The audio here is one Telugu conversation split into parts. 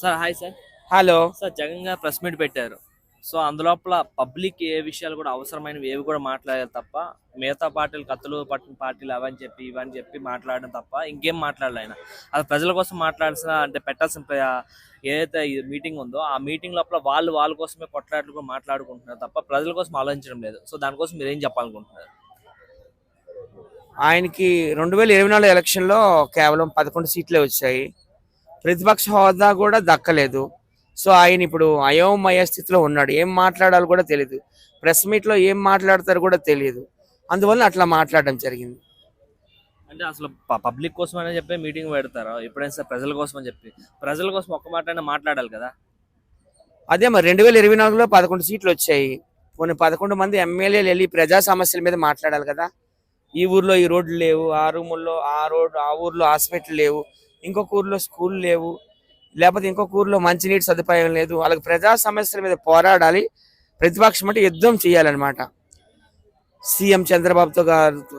Sir hi sir. Hello. Sir Jagan గారు ప్రెస్ మీట్ పెట్టారు. సో అందులోపల పబ్లిక్ ఏ విషయాలు కూడా అవసరమైనవి ఏవి కూడా మాట్లాడాలి తప్ప మిగతా పార్టీలు కత్తులు పట్టిన పార్టీలు అవని చెప్పి ఇవని చెప్పి మాట్లాడడం తప్ప ఇంకేం మాట్లాడాలి ఆయన. అది ప్రజల కోసం మాట్లాడాల్సిన అంటే పెట్టాల్సిన ఏదైతే ఈ మీటింగ్ ఉందో ఆ మీటింగ్ లోపల వాళ్ళ కోసమే కొట్లాట్లు కూడా మాట్లాడుకుంటున్నారు తప్ప ప్రజల కోసం ఆలోచించడం లేదు. సో దానికోసం మీరు ఏం చెప్పాలనుకుంటున్నారు? ఆయనకి 2024 ఎలక్షన్లో కేవలం 11 సీట్లే వచ్చాయి. ప్రతిపక్ష హోదా కూడా దక్కలేదు. సో ఆయన ఇప్పుడు అయోమయ స్థితిలో ఉన్నాడు. ఏం మాట్లాడాలో కూడా తెలియదు. ప్రెస్ మీట్లో ఏం మాట్లాడతారో కూడా తెలియదు. అందువల్ల అట్లా మాట్లాడడం జరిగింది. అంటే అసలు పబ్లిక్ కోసం అని చెప్పి మీటింగ్ పెడతారు ఎప్పుడైనా సార్ ప్రజల కోసం అని చెప్పి ప్రజల కోసం ఒక్క మాట అయినా మాట్లాడాలి కదా. అదే మరి 2024లో 11 సీట్లు వచ్చాయి. కొన్ని 11 మంది ఎమ్మెల్యేలు వెళ్ళి ప్రజా సమస్యల మీద మాట్లాడాలి కదా. ఈ ఊర్లో ఈ రోడ్లు లేవు, ఆ రూముల్లో ఆ ఊర్లో హాస్పిటల్ లేవు, ఇంకొక ఊర్లో స్కూల్ లేవు, లేకపోతే ఇంకొక ఊర్లో మంచినీటి సదుపాయం లేదు. వాళ్ళకి ప్రజా సమస్యల మీద పోరాడాలి. ప్రతిపక్షం అంటే యుద్ధం చేయాలన్నమాట. సీఎం చంద్రబాబుతో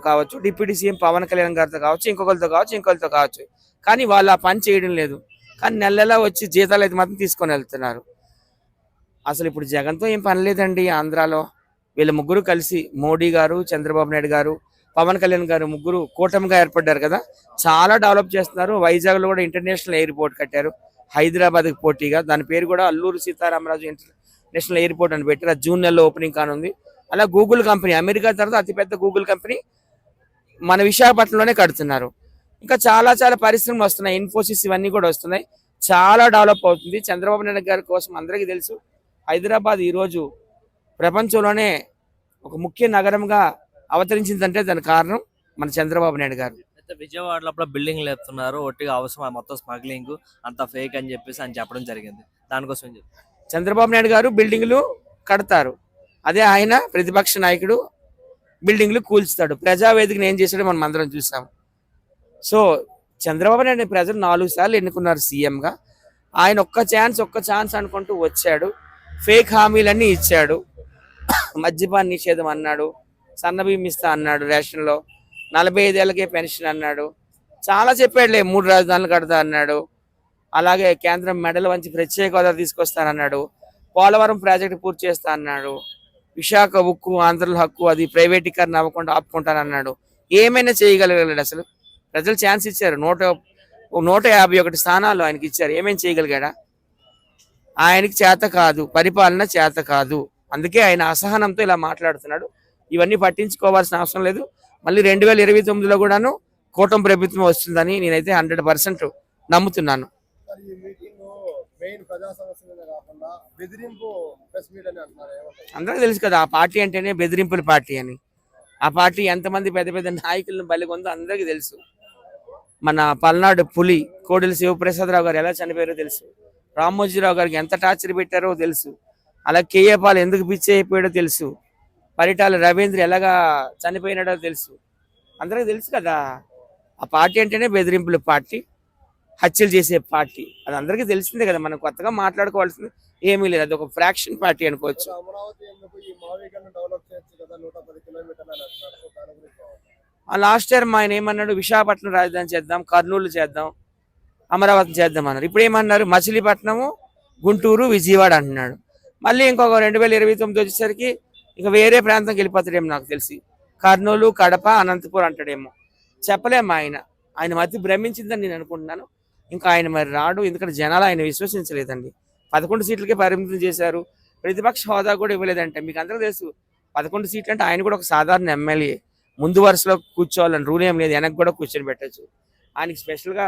కావచ్చు, డిప్యూటీ సీఎం పవన్ కళ్యాణ్ గారితో కావచ్చు, ఇంకొకరితో కావచ్చు. కానీ వాళ్ళు ఆ పని చేయడం లేదు. కానీ నెల వచ్చి జీతాలు అయితే మాత్రం తీసుకొని వెళ్తున్నారు. అసలు ఇప్పుడు జగన్తో ఏం పని లేదండి. ఆంధ్రాలో వీళ్ళ ముగ్గురు కలిసి మోడీ గారు, చంద్రబాబు నాయుడు గారు, పవన్ కళ్యాణ్ గారు ముగ్గురు కూటమిగా ఏర్పడ్డారు కదా. చాలా డెవలప్ చేస్తున్నారు. వైజాగ్లో కూడా ఇంటర్నేషనల్ ఎయిర్పోర్ట్ కట్టారు. హైదరాబాద్కి పోటీగా దాని పేరు కూడా అల్లూరు సీతారామరాజు ఇంటర్నేషనల్ ఎయిర్పోర్ట్ అని పెట్టారు. అది జూన్ నెలలో ఓపెనింగ్ కానుంది. అలా గూగుల్ కంపెనీ, అమెరికా తర్వాత అతిపెద్ద గూగుల్ కంపెనీ మన విశాఖపట్నంలోనే కడుతున్నారు. ఇంకా చాలా చాలా పరిశ్రమలు వస్తున్నాయి. ఇన్ఫోసిస్ ఇవన్నీ కూడా వస్తున్నాయి. చాలా డెవలప్ అవుతుంది. చంద్రబాబు నాయుడు గారి కోసం అందరికీ తెలుసు. హైదరాబాద్ ఈరోజు ప్రపంచంలోనే ఒక ముఖ్య నగరంగా అవతరించిందంటే దానికి కారణం మన చంద్రబాబు నాయుడు గారు. అయితే విజయవాడలో బిల్డింగ్ లేపుతున్నారు ఒట్టిగా అవసరం మొత్తం స్మగ్లింగ్ అంత ఫేక్ అని చెప్పేసి ఆయన చెప్పడం జరిగింది. దానికోసం ఏం చెప్తారు? చంద్రబాబు నాయుడు గారు బిల్డింగ్లు కడతారు. అదే ఆయన ప్రతిపక్ష నాయకుడు బిల్డింగ్లు కూల్చుతాడు. ప్రజావేదికను ఏం చేశాడో మనం అందరం చూసాం. సో చంద్రబాబు నాయుడు ప్రజలు 4 సార్లు ఎన్నుకున్నారు సీఎంగా. ఆయన ఒక్క ఛాన్స్ అనుకుంటూ వచ్చాడు. ఫేక్ హామీలన్నీ ఇచ్చాడు. మద్యపాన నిషేధం అన్నాడు, సన్నబియ్యం ఇస్తా అన్నాడు, రేషన్లో 45 ఏళ్ళకే పెన్షన్ అన్నాడు. చాలా చెప్పాడులే. 3 రాజధానులు కడతా అన్నాడు. అలాగే కేంద్రం మెడలు వంచి ప్రత్యేక హోదా తీసుకొస్తానన్నాడు. పోలవరం ప్రాజెక్టు పూర్తి చేస్తా అన్నాడు. విశాఖ ఉక్కు ఆంధ్రుల హక్కు అది ప్రైవేటీకరణ అవ్వకుండా ఆపుకుంటానన్నాడు. ఏమైనా చేయగలిగాడు అసలు? ప్రజలు ఛాన్స్ ఇచ్చారు. 151 స్థానాలు ఆయనకి ఇచ్చారు. ఏమేమి చేయగలిగాడా? ఆయనకి చేత కాదు, పరిపాలన చేత కాదు. అందుకే ఆయన అసహనంతో ఇలా మాట్లాడుతున్నాడు. ఇవన్నీ పట్టించుకోవాల్సిన అవసరం లేదు. మళ్ళీ 2029లో కూడాను కూటమి ప్రభుత్వం వస్తుందని నేనైతే 100% నమ్ముతున్నాను. అందరికీ తెలుసు కదా, ఆ పార్టీ అంటేనే బెదిరింపుల పార్టీ అని. ఆ పార్టీ ఎంతమంది పెద్ద పెద్ద నాయకులను బలిగొందో అందరికీ తెలుసు. మన పల్నాడు పులి కోడెల శివప్రసాదరావు గారు ఎలా చనిపోయారో తెలుసు. రామోజీరావు గారికి ఎంత టార్చర్ పెట్టారో తెలుసు. అలా కేఏ పాల్ ఎందుకు పిచ్చి అయిపోయాడో తెలుసు. పరిటాల రవీంద్ర ఎలాగా చనిపోయినాడో తెలుసు. అందరికీ తెలుసు కదా. ఆ పార్టీ అంటేనే బెదిరింపుల పార్టీ, హత్యలు చేసే పార్టీ. అది అందరికీ తెలిసిందే కదా. మనం కొత్తగా మాట్లాడుకోవాల్సింది ఏమీ లేదు. అది ఒక ఫ్రాక్షన్ పార్టీ అనుకోవచ్చు. లాస్ట్ ఇయర్ ఆయన ఏమన్నాడు? విశాఖపట్నం రాజధాని చేద్దాం, కర్నూలు చేద్దాం, అమరావతి చేద్దాం అన్నారు. ఇప్పుడు ఏమన్నారు? మచిలీపట్నము, గుంటూరు, విజయవాడ అంటున్నాడు. మళ్ళీ ఇంకొక 2029 వచ్చేసరికి ఇక వేరే ప్రాంతంకి వెళ్ళిపోతాడేమో నాకు తెలిసి. కర్నూలు, కడప, అనంతపురం అంటాడేమో. చెప్పలేము. ఆయన మతి భ్రమించిందని నేను అనుకుంటున్నాను. ఇంకా ఆయన మరి రాడు. ఎందుకంటే జనాలు ఆయన విశ్వసించలేదండి. 11 సీట్లకే పరిమితం చేశారు. ప్రతిపక్ష హోదా కూడా ఇవ్వలేదంటే మీకు అందరూ తెలుసు. 11 సీట్లు అంటే ఆయన కూడా ఒక సాధారణ ఎమ్మెల్యే. ముందు వరుసలో కూర్చోవాలని రూల్ ఏం లేదు. వెనక్కి కూడా కూర్చొని పెట్టచ్చు. ఆయనకి స్పెషల్గా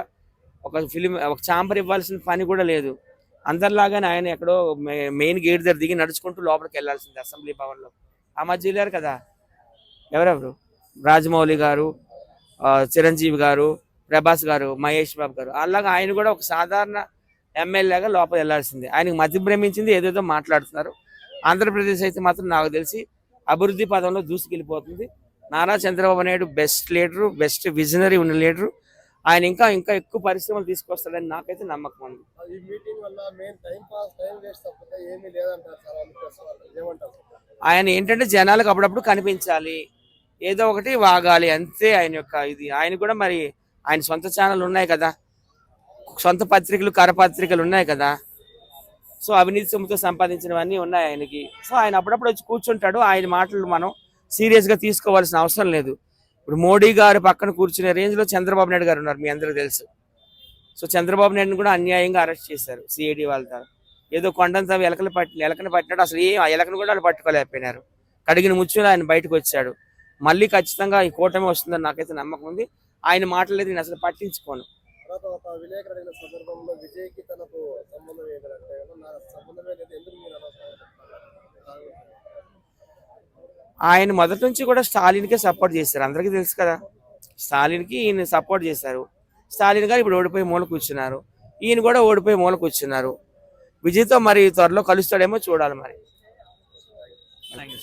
ఒక ఛాంబర్ ఇవ్వాల్సిన పని కూడా లేదు. అందరిలాగానే ఆయన ఎక్కడో మెయిన్ గేట్ దగ్గర దిగి నడుచుకుంటూ లోపలికి వెళ్ళాల్సింది అసెంబ్లీ భవన్లో. ఆ మధ్య వెళ్ళారు కదా ఎవరెవరు, రాజమౌళి గారు, చిరంజీవి గారు, ప్రభాస్ గారు, మహేష్ బాబు గారు. అలాగా ఆయన కూడా ఒక సాధారణ ఎమ్మెల్యేగా లోపల వెళ్ళాల్సిందే. ఆయనకు మతి భ్రమించింది. ఏదేదో మాట్లాడుతున్నారు. ఆంధ్రప్రదేశ్ అయితే మాత్రం నాకు తెలిసి అభివృద్ధి పదంలో దూసుకెళ్ళిపోతుంది. Nara Chandrababu Naidu best leader, best visionary ఉన్న లీడరు. ఆయన ఇంకా ఇంకా ఎక్కువ పరిశ్రమలు తీసుకొస్తాడని నాకైతే నమ్మకం ఉంది. ఆయన ఏంటంటే జనాలకు అప్పుడప్పుడు కనిపించాలి, ఏదో ఒకటి వాగాలి, అంతే ఆయన యొక్క ఇది. ఆయన కూడా మరి ఆయన సొంత ఛానల్ ఉన్నాయి కదా. సొంత పత్రికలు కరపత్రికలు ఉన్నాయి కదా, సో అవినీతి సొమ్ముతో సంపాదించినవన్నీ ఉన్నాయి ఆయనకి. సో ఆయన అప్పుడప్పుడు వచ్చి కూర్చుంటాడు. ఆయన మాటలు మనం సీరియస్గా తీసుకోవాల్సిన అవసరం లేదు. ఇప్పుడు మోడీ గారు పక్కన కూర్చునే రేంజ్లో చంద్రబాబు నాయుడు గారు ఉన్నారు, మీ అందరికీ తెలుసు. సో చంద్రబాబు నాయుడుని కూడా అన్యాయంగా అరెస్ట్ చేశారు సిఐడి వాళ్ళతో. ఏదో కొండంత ఎలకను పట్టినట్టు అసలు ఆ ఎలకను కూడా వాళ్ళు పట్టుకోలేకపోయినారు. కడిగిన ముచ్చులో ఆయన బయటకు వచ్చాడు. మళ్ళీ ఖచ్చితంగా ఈ కూటమి వస్తుందని నాకైతే నమ్మకం ఉంది. ఆయన మాటలేదు నేను అసలు పట్టించుకోను. తర్వాత ఒక విలేకరు అడిగిన సందర్భంలో విజయ్కి తనకు సంబంధం ఏంటంటే నా సంబంధమే లేదు, ఎందుకు మీరు అలా ఆయన మొదటి నుంచి కూడా స్టాలిన్కే సపోర్ట్ చేశారు, అందరికీ తెలుసు కదా. స్టాలిన్కి ఈయన సపోర్ట్ చేశారు. స్టాలిన్ గారు ఇప్పుడు ఓడిపోయి మూల కూర్చున్నారు, ఈయన కూడా ఓడిపోయి మూల కూర్చున్నారు. విజయ్తో మరి త్వరలో కలుస్తాడేమో చూడాలి మరి. Thank you.